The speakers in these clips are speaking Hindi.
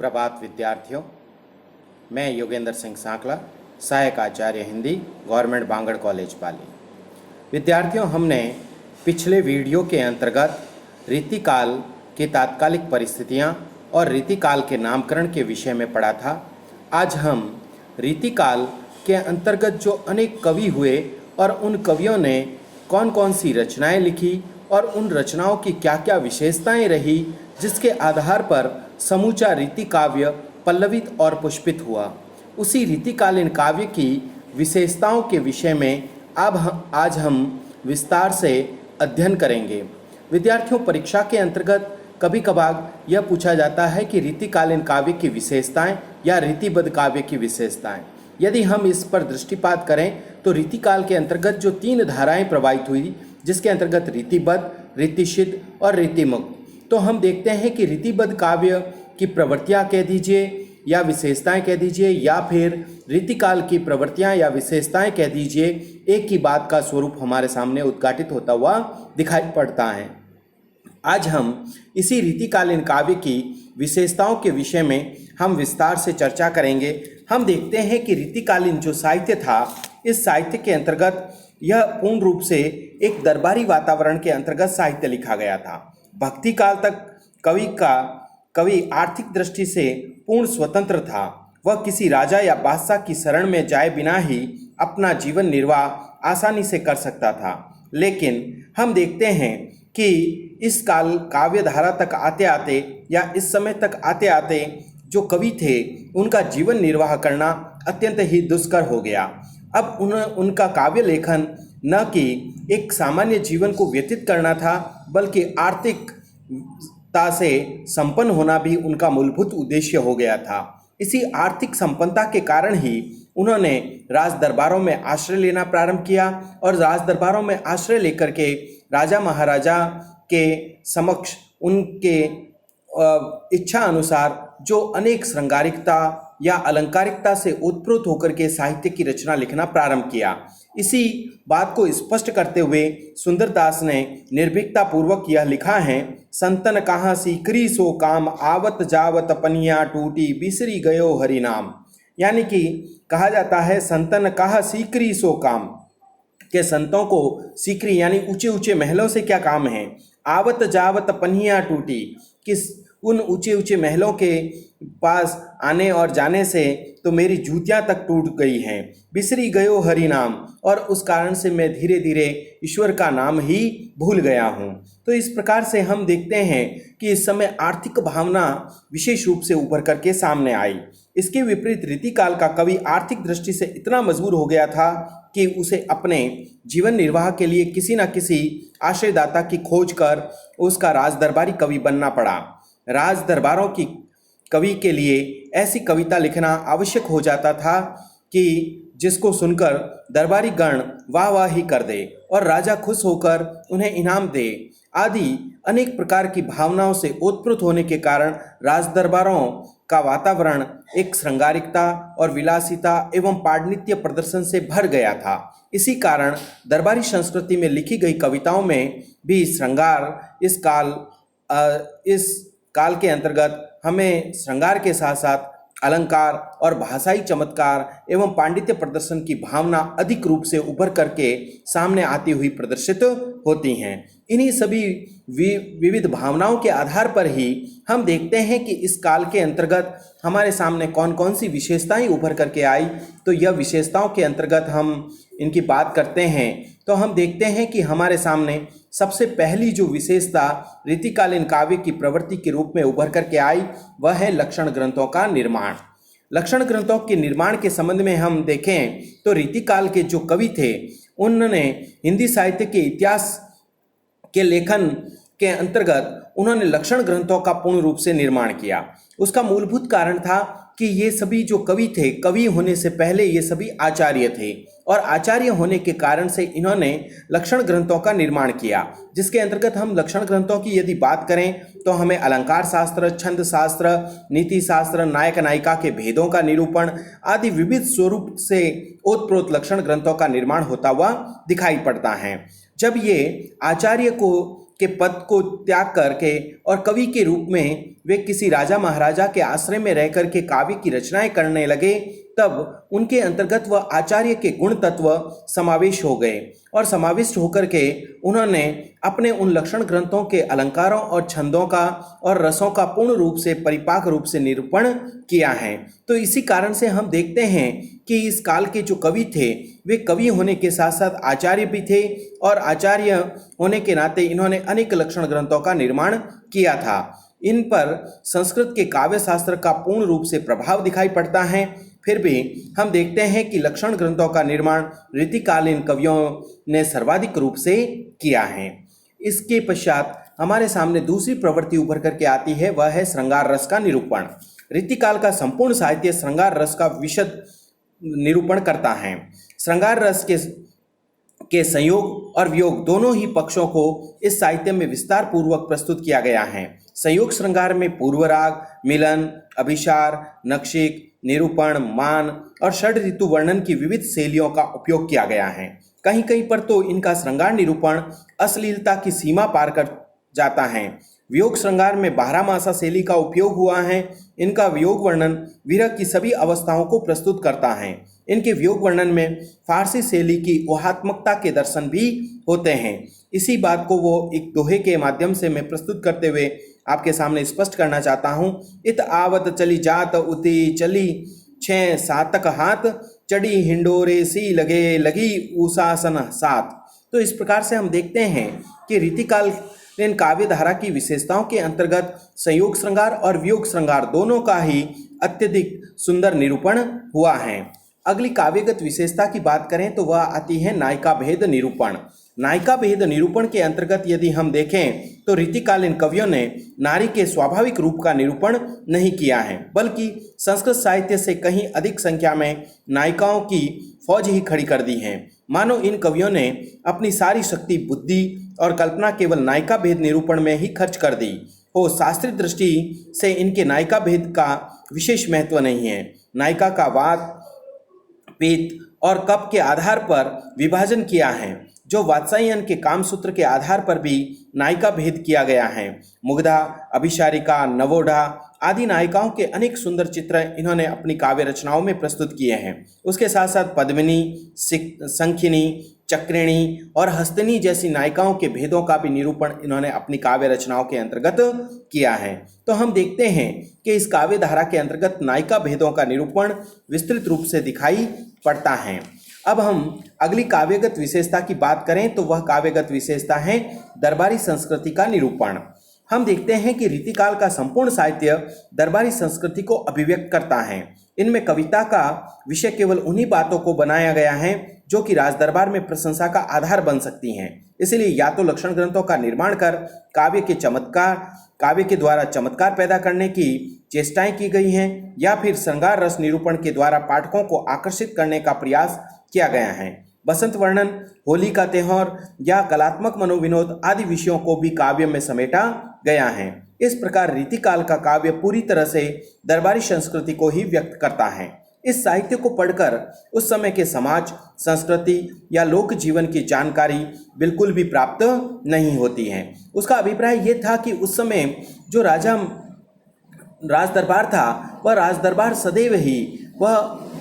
सुप्रभात विद्यार्थियों। मैं योगेंद्र सिंह सांकला, सहायक आचार्य हिंदी, गवर्नमेंट बांगड़ कॉलेज पाली। विद्यार्थियों, हमने पिछले वीडियो के अंतर्गत रीतिकाल की तात्कालिक परिस्थितियां और रीतिकाल के नामकरण के विषय में पढ़ा था। आज हम रीतिकाल के अंतर्गत जो अनेक कवि हुए और उन कवियों ने कौन कौन सी रचनाएं लिखी और उन रचनाओं की क्या क्या विशेषताएं रही, जिसके आधार पर समूचा रीति काव्य पल्लवित और पुष्पित हुआ, उसी रीतिकालीन काव्य की विशेषताओं के विषय में आज हम विस्तार से अध्ययन करेंगे। विद्यार्थियों, परीक्षा के अंतर्गत कभी कभार यह पूछा जाता है कि रीतिकालीन काव्य की विशेषताएं या रीतिबद्ध काव्य की विशेषताएं। यदि हम इस पर दृष्टिपात करें तो रीतिकाल के अंतर्गत जो 3 धाराएं प्रवाहित हुई, जिसके अंतर्गत रीतिबद्ध, रीतिसिद्ध और रीतिमुक्त, तो हम देखते हैं कि रीतिबद्ध काव्य की प्रवृत्तियाँ कह दीजिए या विशेषताएं कह दीजिए, या फिर रीतिकाल की प्रवृत्तियाँ या विशेषताएं कह दीजिए, एक ही बात का स्वरूप हमारे सामने उद्घाटित होता हुआ दिखाई पड़ता है। आज हम इसी रीतिकालीन काव्य की विशेषताओं के विषय में हम विस्तार से चर्चा करेंगे। हम देखते हैं कि रीतिकालीन जो साहित्य था, इस साहित्य के अंतर्गत यह पूर्ण रूप से एक दरबारी वातावरण के अंतर्गत साहित्य लिखा गया था। भक्ति काल तक कवि आर्थिक दृष्टि से पूर्ण स्वतंत्र था। वह किसी राजा या बादशाह की शरण में जाए बिना ही अपना जीवन निर्वाह आसानी से कर सकता था। लेकिन हम देखते हैं कि इस काव्य धारा तक आते आते या इस समय तक आते आते जो कवि थे, उनका जीवन निर्वाह करना अत्यंत ही दुष्कर हो गया। अब उनका काव्य लेखन न कि एक सामान्य जीवन को व्यतीत करना था, बल्कि आर्थिकता से संपन्न होना भी उनका मूलभूत उद्देश्य हो गया था। इसी आर्थिक संपन्नता के कारण ही उन्होंने राज दरबारों में आश्रय लेना प्रारंभ किया और राज दरबारों में आश्रय लेकर के राजा महाराजा के समक्ष उनके इच्छा अनुसार जो अनेक श्रृंगारिकता या अलंकारिकता से उत्प्रोत होकर के साहित्य की रचना लिखना प्रारंभ किया। इसी बात को स्पष्ट करते हुए सुंदरदास ने निर्भीकता पूर्वक यह लिखा है, संतन कहाँ सीकरी सो काम, आवत जावत पनिया टूटी, बिसरी गयो हरि नाम। यानी कि कहा जाता है, संतन कहाँ सीकरी सो काम, के संतों को सीकरी यानी ऊंचे ऊंचे महलों से क्या काम है। आवत जावत पनिया टूटी, किस उन ऊंचे ऊंचे महलों के पास आने और जाने से तो मेरी जूतियां तक टूट गई हैं। बिसरी गयो हरि नाम, और उस कारण से मैं धीरे धीरे ईश्वर का नाम ही भूल गया हूँ। तो इस प्रकार से हम देखते हैं कि इस समय आर्थिक भावना विशेष रूप से उभर करके सामने आई। इसके विपरीत रीतिकाल का कवि आर्थिक दृष्टि से इतना मजबूर हो गया था कि उसे अपने जीवन निर्वाह के लिए किसी न किसी आश्रयदाता की खोज कर उसका राजदरबारी कवि बनना पड़ा। राज दरबारों की कवि के लिए ऐसी कविता लिखना आवश्यक हो जाता था कि जिसको सुनकर दरबारी गण वाह वाह ही कर दे और राजा खुश होकर उन्हें इनाम दे, आदि अनेक प्रकार की भावनाओं से ओतप्रोत होने के कारण राज दरबारों का वातावरण एक श्रृंगारिकता और विलासिता एवं पांडित्य प्रदर्शन से भर गया था। इसी कारण दरबारी संस्कृति में लिखी गई कविताओं में भी श्रृंगार इस काल के अंतर्गत हमें श्रृंगार के साथ साथ अलंकार और भाषाई चमत्कार एवं पांडित्य प्रदर्शन की भावना अधिक रूप से उभर करके सामने आती हुई प्रदर्शित होती हैं। इन्हीं सभी विविध भावनाओं के आधार पर ही हम देखते हैं कि इस काल के अंतर्गत हमारे सामने कौन कौन सी विशेषताएं उभर करके आई। तो यह विशेषताओं के अंतर्गत हम इनकी बात करते हैं तो हम देखते हैं कि हमारे सामने सबसे पहली जो विशेषता रीतिकालीन काव्य की प्रवृत्ति के रूप में उभर करके आई, वह है लक्षण ग्रंथों का निर्माण। लक्षण ग्रंथों के निर्माण के संबंध में हम देखें तो रीतिकाल के जो कवि थे, उन्होंने हिंदी साहित्य के इतिहास के लेखन के अंतर्गत उन्होंने लक्षण ग्रंथों का पूर्ण रूप से निर्माण किया। उसका मूलभूत कारण था कि ये सभी जो कवि थे, कवि होने से पहले ये सभी आचार्य थे और आचार्य होने के कारण से इन्होंने लक्षण ग्रंथों का निर्माण किया, जिसके अंतर्गत हम लक्षण ग्रंथों की यदि बात करें तो हमें अलंकार शास्त्र, छंद शास्त्र, नीति शास्त्र, नायक नायिका के भेदों का निरूपण आदि विविध स्वरूप से ओतप्रोत लक्षण ग्रंथों का निर्माण होता हुआ दिखाई पड़ता है। जब ये आचार्य को के पद को त्याग करके और कवि के रूप में वे किसी राजा महाराजा के आश्रय में रह कर के काव्य की रचनाएं करने लगे, तब उनके अंतर्गत वह आचार्य के गुण तत्व समावेश हो गए और समाविष्ट होकर के उन्होंने अपने उन लक्षण ग्रंथों के अलंकारों और छंदों का और रसों का पूर्ण रूप से परिपाक रूप से निरूपण किया है। तो इसी कारण से हम देखते हैं कि इस काल के जो कवि थे वे कवि होने के साथ साथ आचार्य भी थे और आचार्य होने के नाते इन्होंने अनेक लक्षण ग्रंथों का निर्माण किया था। इन पर संस्कृत के काव्य शास्त्र का पूर्ण रूप से प्रभाव दिखाई पड़ता है। फिर भी हम देखते हैं कि लक्षण ग्रंथों का निर्माण रीतिकालीन कवियों ने सर्वाधिक रूप से किया है। इसके पश्चात हमारे सामने दूसरी प्रवृत्ति उभर करके आती है, वह है श्रृंगार रस का निरूपण। रीतिकाल का संपूर्ण साहित्य श्रृंगार रस का विशद निरूपण करता है। श्रृंगार रस के संयोग और वियोग दोनों ही पक्षों को इस साहित्य में विस्तार पूर्वक प्रस्तुत किया गया है। संयोग श्रृंगार में पूर्वराग, मिलन, अभिसार, नक्षिक, निरूपण, मान और षड ऋतु वर्णन की विविध शैलियों का उपयोग किया गया है। कहीं कहीं पर तो इनका श्रृंगार निरूपण अश्लीलता की सीमा पार कर जाता है। वियोग श्रृंगार में बारहमासा शैली का उपयोग हुआ है। इनका वियोग वर्णन विरह की सभी अवस्थाओं को प्रस्तुत करता है। इनके वियोग वर्णन में फारसी शैली की ऊहात्मकता के दर्शन भी होते हैं। इसी बात को वो एक दोहे के माध्यम से मैं प्रस्तुत करते हुए आपके सामने स्पष्ट करना चाहता हूँ। इत आवत चली जात उती चली 6 सातक हाथ, चढ़ी हिंडोरे सी लगे लगी उसासन सात। तो इस प्रकार से हम देखते हैं कि रीतिकालीन काव्य धारा की विशेषताओं के अंतर्गत संयोग श्रृंगार और वियोग श्रृंगार दोनों का ही अत्यधिक सुंदर निरूपण हुआ है। अगली काव्यगत विशेषता की बात करें तो वह आती है नायिका भेद निरूपण। नायिका भेद निरूपण के अंतर्गत यदि हम देखें तो रीतिकालीन कवियों ने नारी के स्वाभाविक रूप का निरूपण नहीं किया है, बल्कि संस्कृत साहित्य से कहीं अधिक संख्या में नायिकाओं की फौज ही खड़ी कर दी है। मानो इन कवियों ने अपनी सारी शक्ति, बुद्धि और कल्पना केवल नायिका भेद निरूपण में ही खर्च कर दी हो। शास्त्रीय दृष्टि से इनके नायिका भेद का विशेष महत्व नहीं है। नायिका का वात, पित्त और कफ के आधार पर विभाजन किया है, जो वात्सायन के कामसूत्र के आधार पर भी नायिका भेद किया गया है। मुग्धा, अभिसारिका, नवोढ़ा आदि नायिकाओं के अनेक सुंदर चित्र इन्होंने अपनी काव्य रचनाओं में प्रस्तुत किए हैं। उसके साथ साथ पद्मिनी, संखिनी, चक्रिणी और हस्तिनी जैसी नायिकाओं के भेदों का भी निरूपण इन्होंने अपनी काव्य रचनाओं के अंतर्गत किया है। तो हम देखते हैं कि इस काव्य धारा के अंतर्गत नायिका भेदों का निरूपण विस्तृत रूप से दिखाई पड़ता है। अब हम अगली काव्यगत विशेषता की बात करें तो वह काव्यगत विशेषता है दरबारी संस्कृति का निरूपण। हम देखते हैं कि रीतिकाल का संपूर्ण साहित्य दरबारी संस्कृति को अभिव्यक्त करता है। इनमें कविता का विषय केवल उन्हीं बातों को बनाया गया है जो कि राजदरबार में प्रशंसा का आधार बन सकती हैं। इसलिए या तो लक्षण ग्रंथों का निर्माण कर काव्य के द्वारा चमत्कार पैदा करने की चेष्टाएं की गई हैं, या फिर श्रृंगार रस निरूपण के द्वारा पाठकों को आकर्षित करने का प्रयास किया गया है। बसंत वर्णन, होली का त्योहार या कलात्मक मनोविनोद आदि विषयों को भी काव्य में समेटा गया है। इस प्रकार रीतिकाल का काव्य पूरी तरह से दरबारी संस्कृति को ही व्यक्त करता है। इस साहित्य को पढ़कर उस समय के समाज, संस्कृति या लोक जीवन की जानकारी बिल्कुल भी प्राप्त नहीं होती है। उसका अभिप्राय ये था कि उस समय जो राजदरबार था, वह राजदरबार सदैव ही वह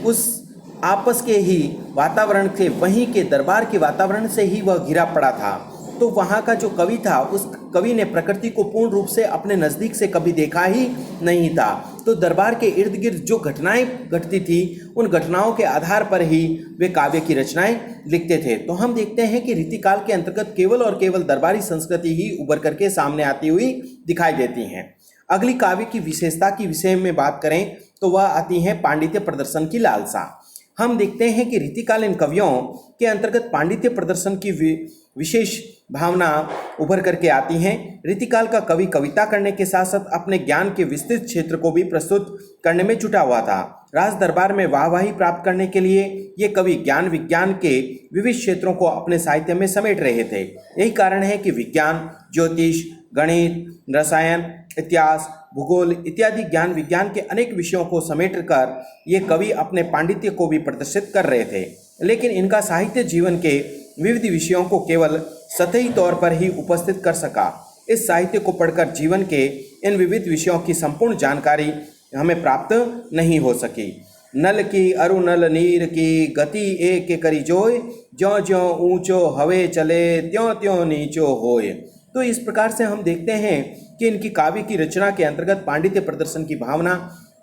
उस आपस के ही वातावरण से, वहीं के दरबार के वातावरण से ही वह घिरा पड़ा था। तो वहाँ का जो कवि था, उस कवि ने प्रकृति को पूर्ण रूप से अपने नज़दीक से कभी देखा ही नहीं था। तो दरबार के इर्द गिर्द जो घटनाएं घटती थी, उन घटनाओं के आधार पर ही वे काव्य की रचनाएं लिखते थे। तो हम देखते हैं कि रीतिकाल के अंतर्गत केवल और केवल दरबारी संस्कृति ही उभर करके सामने आती हुई दिखाई देती हैं। अगली काव्य की विशेषता की विषय में बात करें तो वह आती है पांडित्य प्रदर्शन की लालसा। हम देखते हैं कि रीतिकालीन कवियों के अंतर्गत पांडित्य प्रदर्शन की विशेष भावना उभर करके आती हैं। रीतिकाल का कवि कविता करने के साथ साथ अपने ज्ञान के विस्तृत क्षेत्र को भी प्रस्तुत करने में जुटा हुआ था। राज दरबार में वाहवाही प्राप्त करने के लिए ये कवि ज्ञान विज्ञान के विविध क्षेत्रों को अपने साहित्य में समेट रहे थे। यही कारण है कि विज्ञान, ज्योतिष, गणित, रसायन, इतिहास, भूगोल इत्यादि ज्ञान विज्ञान के अनेक विषयों को समेट कर ये कवि अपने पांडित्य को भी प्रदर्शित कर रहे थे। लेकिन इनका साहित्य जीवन के विविध विषयों को केवल सतही तौर पर ही उपस्थित कर सका। इस साहित्य को पढ़कर जीवन के इन विविध विषयों की संपूर्ण जानकारी हमें प्राप्त नहीं हो सकी। नल की अरु नल नीर की गति एक करी जोय, ज्यों ज्यों ऊंचो हवे चले त्यों त्यों नीचो होय। तो इस प्रकार से हम देखते हैं कि इनकी काव्य की रचना के अंतर्गत पांडित्य प्रदर्शन की भावना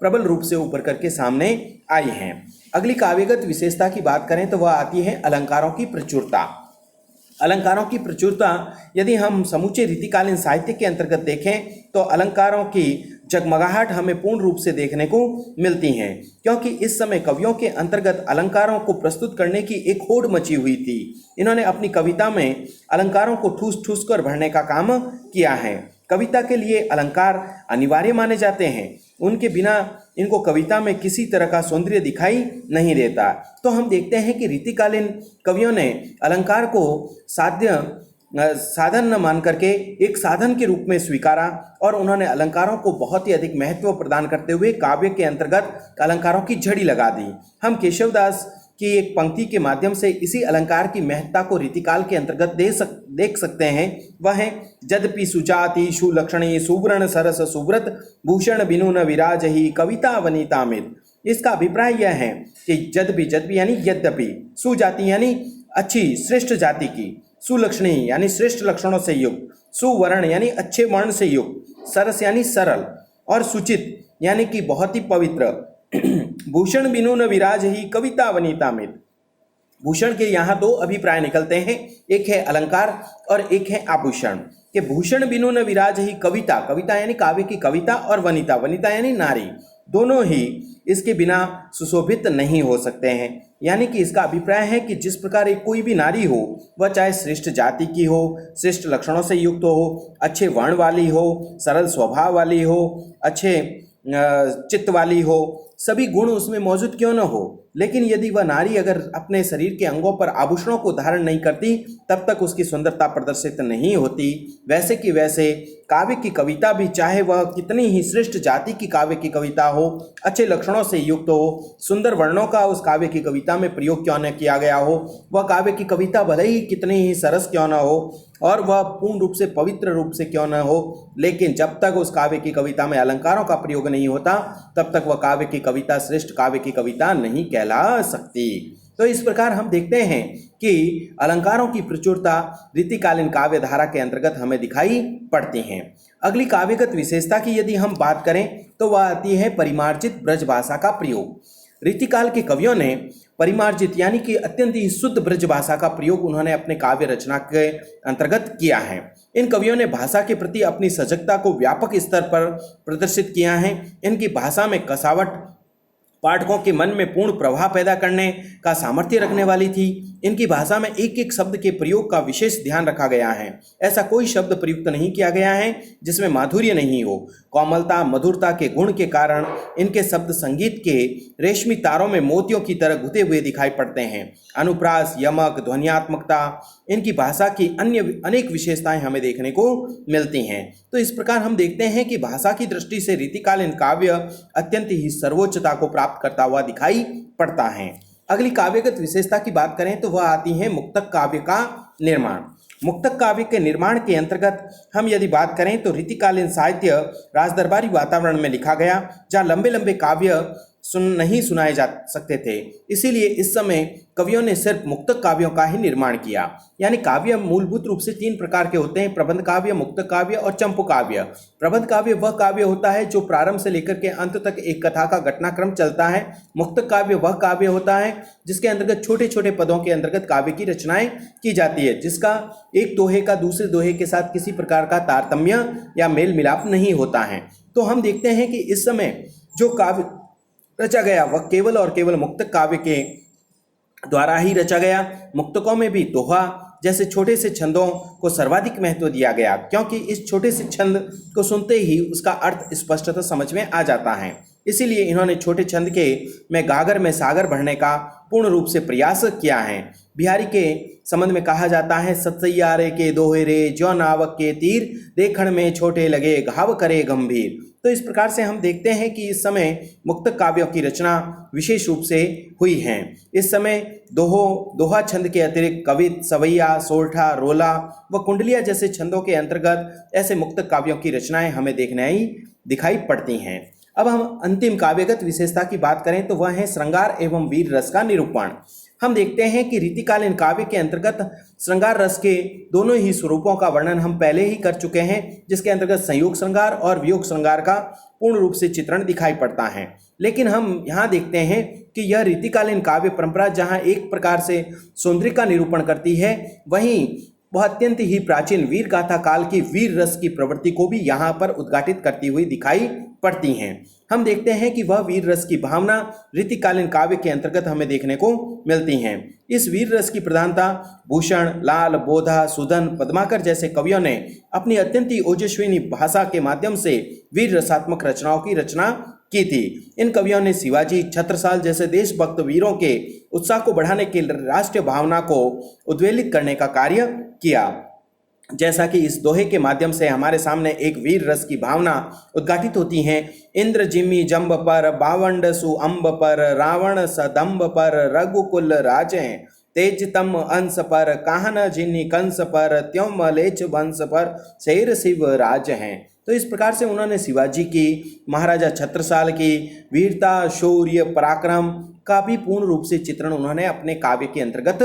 प्रबल रूप से उभर करके सामने आई है। अगली काव्यगत विशेषता की बात करें तो वह आती है अलंकारों की प्रचुरता। अलंकारों की प्रचुरता यदि हम समूचे रीतिकालीन साहित्य के अंतर्गत देखें तो अलंकारों की जगमगाहट हमें पूर्ण रूप से देखने को मिलती हैं, क्योंकि इस समय कवियों के अंतर्गत अलंकारों को प्रस्तुत करने की एक होड़ मची हुई थी। इन्होंने अपनी कविता में अलंकारों को ठूस ठूस कर भरने का काम किया है। कविता के लिए अलंकार अनिवार्य माने जाते हैं, उनके बिना इनको कविता में किसी तरह का सौंदर्य दिखाई नहीं देता। तो हम देखते हैं कि रीतिकालीन कवियों ने अलंकार को साधन न मान करके एक साधन के रूप में स्वीकारा और उन्होंने अलंकारों को बहुत ही अधिक महत्व प्रदान करते हुए काव्य के अंतर्गत अलंकारों की झड़ी लगा दी। हम केशवदास की एक पंक्ति के माध्यम से इसी अलंकार की महत्ता को रीतिकाल के अंतर्गत देख सकते हैं। वह है यद्यपि सुजाति सुलक्षणी सुवर्ण सरस सुव्रत भूषण बिनु न विराजहि कविता वनितामित। इसका अभिप्राय यह है कि यद्यपि यानी यद्यपि, सुजाति यानी अच्छी श्रेष्ठ जाति की, सुलक्षणी यानी श्रेष्ठ लक्षणों से युक्त, सुवर्ण यानी अच्छे वर्ण से युक्त, सरस यानी सरल और सुचित यानी कि बहुत ही पवित्र, भूषण बिनु न विराज ही कविता वनितामित। भूषण के यहाँ दो अभिप्राय निकलते हैं, एक है अलंकार और एक है आभूषण। कि भूषण बिनु न विराज ही कविता, कविता यानी काव्य की कविता, और वनिता, वनिता यानी नारी, दोनों ही इसके बिना सुशोभित नहीं हो सकते हैं। यानी कि इसका अभिप्राय है कि जिस प्रकार एक कोई भी नारी हो, वह चाहे श्रेष्ठ जाति की हो, श्रेष्ठ लक्षणों से युक्त हो, अच्छे वर्ण वाली हो, सरल स्वभाव वाली हो, अच्छे चित्त वाली हो, सभी गुण उसमें मौजूद क्यों न हो, लेकिन यदि वह नारी अगर अपने शरीर के अंगों पर आभूषणों को धारण नहीं करती तब तक उसकी सुंदरता प्रदर्शित नहीं होती। वैसे कि वैसे काव्य की कविता भी, चाहे वह कितनी ही श्रेष्ठ जाति की काव्य की कविता हो, अच्छे लक्षणों से युक्त हो, सुंदर वर्णों का उस काव्य की कविता में प्रयोग क्यों न किया गया हो, वह काव्य की कविता भले ही कितनी ही सरस क्यों न हो और वह पूर्ण रूप से पवित्र रूप से क्यों न हो, लेकिन जब तक उस काव्य की कविता में अलंकारों का प्रयोग नहीं होता तब तक वह काव्य की कविता श्रेष्ठ काव्य की कविता नहीं कहला सकती। तो इस प्रकार हम देखते हैं कि अलंकारों की प्रचुरता रीतिकालीन काव्य धारा के अंतर्गत हमें दिखाई पड़ती हैं। अगली काव्यगत विशेषता की यदि हम बात करें तो वह आती है परिमार्जित ब्रज भाषा का प्रयोग। रीतिकाल के कवियों ने परिमार्जित यानी कि अत्यंत ही शुद्ध ब्रज भाषा का प्रयोग उन्होंने अपने काव्य रचना के अंतर्गत किया है। इन कवियों ने भाषा के प्रति अपनी सजगता को व्यापक स्तर पर प्रदर्शित किया है। इनकी भाषा में कसावट पाठकों के मन में पूर्ण प्रभाव पैदा करने का सामर्थ्य रखने वाली थी। इनकी भाषा में एक एक शब्द के प्रयोग का विशेष ध्यान रखा गया है। ऐसा कोई शब्द प्रयुक्त नहीं किया गया है जिसमें माधुर्य नहीं हो। कोमलता मधुरता के गुण के कारण इनके शब्द संगीत के रेशमी तारों में मोतियों की तरह गुथे हुए दिखाई पड़ते हैं। अनुप्रास, यमक, ध्वन्यात्मकता, इनकी भाषा की अन्य अनेक विशेषताएं हमें देखने को मिलती हैं। तो इस प्रकार हम देखते हैं कि भाषा की दृष्टि से रीतिकालीन काव्य अत्यंत ही सर्वोच्चता को प्राप्त करता हुआ दिखाई पड़ता है। अगली काव्यगत विशेषता की बात करें तो वह आती है मुक्तक काव्य का निर्माण। मुक्तक काव्य के निर्माण के अंतर्गत हम यदि बात करें तो रीतिकालीन साहित्य राजदरबारी वातावरण में लिखा गया, जहाँ लंबे लंबे काव्य नहीं सुनाए जा सकते थे। इसीलिए इस समय कवियों ने सिर्फ मुक्तक काव्यों का ही निर्माण किया। यानी काव्य मूलभूत रूप से तीन प्रकार के होते हैं: प्रबंध काव्य, मुक्तक काव्य और चंपू काव्य। प्रबंध काव्य वह काव्य होता है जो प्रारंभ से लेकर के अंत तक एक कथा का घटनाक्रम चलता है। मुक्तक काव्य वह काव्य होता है जिसके अंतर्गत छोटे छोटे पदों के अंतर्गत काव्य की रचनाएं की जाती है, जिसका एक दोहे का दूसरे दोहे के साथ किसी प्रकार का तारतम्य या मेल मिलाप नहीं होता है। तो हम देखते हैं कि इस समय जो काव्य रचा गया वह केवल और केवल मुक्तक काव्य के द्वारा ही रचा गया। मुक्तकों में भी दोहा जैसे छोटे से छंदों को सर्वाधिक महत्व दिया गया, क्योंकि इस छोटे से छंद को सुनते ही उसका अर्थ स्पष्टतः समझ में आ जाता है। इसीलिए इन्होंने छोटे छंद के में गागर में सागर भरने का पूर्ण रूप से प्रयास किया है। बिहारी के संबंध में कहा जाता है, सतसैयारे के दोहे रे, ज्यों नावक के तीर, देखण में छोटे लगे घाव करे गंभीर। तो इस प्रकार से हम देखते हैं कि इस समय मुक्तक काव्यों की रचना विशेष रूप से हुई है। इस समय दोहा छंद के अतिरिक्त कवित, सवैया, सोरठा, रोला व कुंडलिया जैसे छंदों के अंतर्गत ऐसे मुक्तक काव्यों की रचनाएं हमें दिखाई पड़ती हैं। अब हम अंतिम काव्यगत विशेषता की बात करें तो वह है श्रृंगार एवं वीर रस का निरूपण। हम देखते हैं कि रीतिकालीन काव्य के अंतर्गत श्रृंगार रस के दोनों ही स्वरूपों का वर्णन हम पहले ही कर चुके हैं, जिसके अंतर्गत संयोग श्रृंगार और वियोग श्रृंगार का पूर्ण रूप से चित्रण दिखाई पड़ता है। लेकिन हम यहाँ देखते हैं कि यह रीतिकालीन काव्य परंपरा जहाँ एक प्रकार से सौंदर्य का निरूपण करती है, वहीं वह अत्यंत ही प्राचीन वीर गाथा काल की वीर रस की प्रवृत्ति को भी यहाँ पर उद्घाटित करती हुई दिखाई पड़ती हैं। हम देखते हैं कि वह वीर रस की भावना रीतिकालीन काव्य के अंतर्गत हमें देखने को मिलती हैं। इस वीर रस की प्रधानता भूषण, लाल, बोधा, सुधन, पद्माकर जैसे कवियों ने अपनी अत्यंत ही ओजस्विनी भाषा के माध्यम से वीर रसात्मक रचनाओं की रचना की थी। इन कवियों ने शिवाजी, छत्रसाल जैसे देशभक्त वीरों के उत्साह को बढ़ाने के राष्ट्रीय भावना को उद्वेलित करने का कार्य किया। जैसा कि इस दोहे के माध्यम से हमारे सामने एक वीर रस की भावना उद्घाटित होती है। इंद्र जिमी जंब पर, बावंड सु अंब पर, रावण सदंब पर, रघुकुल राजे, तेज तम अंश पर, काहन जिनी कंस पर, त्यों मलेच वंश पर, शेर शिव राज हैं। तो इस प्रकार से उन्होंने शिवाजी की, महाराजा छत्रसाल की वीरता, शौर्य, पराक्रम का भी पूर्ण रूप से चित्रण उन्होंने अपने काव्य के अंतर्गत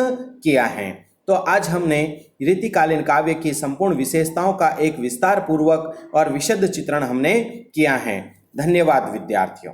किया है। तो आज हमने रीतिकालीन काव्य की संपूर्ण विशेषताओं का एक विस्तार पूर्वक और विशद चित्रण हमने किया है। धन्यवाद विद्यार्थियों।